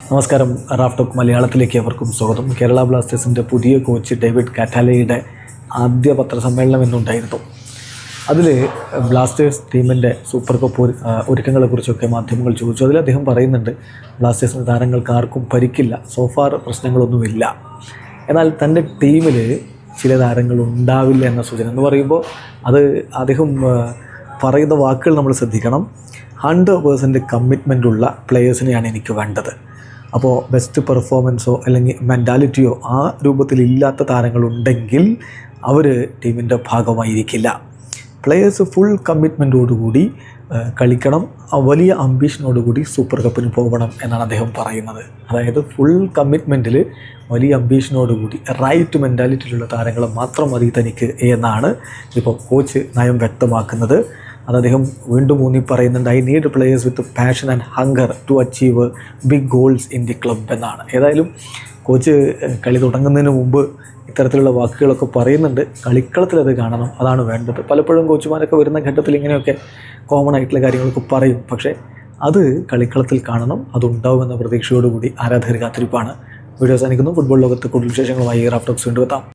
നമസ്കാരം. Raf talk മലയാളത്തിലേക്ക് അവർക്കും സ്വാഗതം. കേരള ബ്ലാസ്റ്റേഴ്സിൻ്റെ പുതിയ കോച്ച് ഡേവിഡ് കാറ്റാലയുടെ ആദ്യ പത്രസമ്മേളനം ഇന്നുണ്ടായിരുന്നു. അതിൽ ബ്ലാസ്റ്റേഴ്സ് ടീമിൻ്റെ സൂപ്പർ കപ്പ് ഒരുക്കങ്ങളെക്കുറിച്ചൊക്കെ മാധ്യമങ്ങൾ ചോദിച്ചു. അതിൽ അദ്ദേഹം പറയുന്നുണ്ട്, ബ്ലാസ്റ്റേഴ്സിൻ്റെ താരങ്ങൾക്ക് ആർക്കും പരിക്കില്ല, സോഫാർ പ്രശ്നങ്ങളൊന്നുമില്ല. എന്നാൽ തൻ്റെ ടീമിൽ ചില താരങ്ങൾ ഉണ്ടാവില്ല എന്ന സൂചന എന്ന് പറയുമ്പോൾ അത് അദ്ദേഹം പറയുന്ന വാക്കുകൾ നമ്മൾ ശ്രദ്ധിക്കണം. 100% കമ്മിറ്റ്മെൻറ്റുള്ള പ്ലെയേഴ്സിനെയാണ് എനിക്ക് വേണ്ടത്. അപ്പോൾ ബെസ്റ്റ് പെർഫോമൻസോ അല്ലെങ്കിൽ മെൻറ്റാലിറ്റിയോ ആ രൂപത്തിലില്ലാത്ത താരങ്ങളുണ്ടെങ്കിൽ അവർ ടീമിൻ്റെ ഭാഗമായിരിക്കില്ല. പ്ലെയേഴ്സ് ഫുൾ കമ്മിറ്റ്മെൻറ്റോടുകൂടി കളിക്കണം, വലിയ അംബീഷനോടുകൂടി സൂപ്പർ കപ്പിന് പോകണം എന്നാണ് അദ്ദേഹം പറയുന്നത്. അതായത് ഫുൾ കമ്മിറ്റ്മെൻറ്റിൽ വലിയ അംബീഷനോടുകൂടി റൈറ്റ് മെൻറ്റാലിറ്റിയിലുള്ള താരങ്ങൾ മാത്രം മതി തനിക്ക് എന്നാണ് ഇപ്പോൾ കോച്ച് നയം വ്യക്തമാക്കുന്നത്. അത് അദ്ദേഹം വീണ്ടും ഊന്നി പറയുന്നുണ്ട്. I need players with passion and hunger to achieve big goals in the club എന്നാണ്. ഏതായാലും കോച്ച് കളി തുടങ്ങുന്നതിന് മുമ്പ് ഇത്തരത്തിലുള്ള വാക്കുകളൊക്കെ പറയുന്നുണ്ട്. കളിക്കളത്തിലത് കാണണം, അതാണ് വേണ്ടത്. പലപ്പോഴും കോച്ചുമാരൊക്കെ വരുന്ന ഘട്ടത്തിൽ ഇങ്ങനെയൊക്കെ കോമൺ ആയിട്ടുള്ള കാര്യങ്ങളൊക്കെ പറയും, പക്ഷേ അത് കളിക്കളത്തിൽ കാണണം, അതുണ്ടാവുമെന്ന പ്രതീക്ഷയോടുകൂടി ആരാധകർ കാത്തിരിപ്പാണ്. വീഡിയോ അവസാനിക്കുന്നു. ഫുട്ബോൾ ലോകത്ത് കൂടുതൽ വിശേഷങ്ങളുമായി റാഫ് ടോക്സ് വീണ്ടും എത്താം.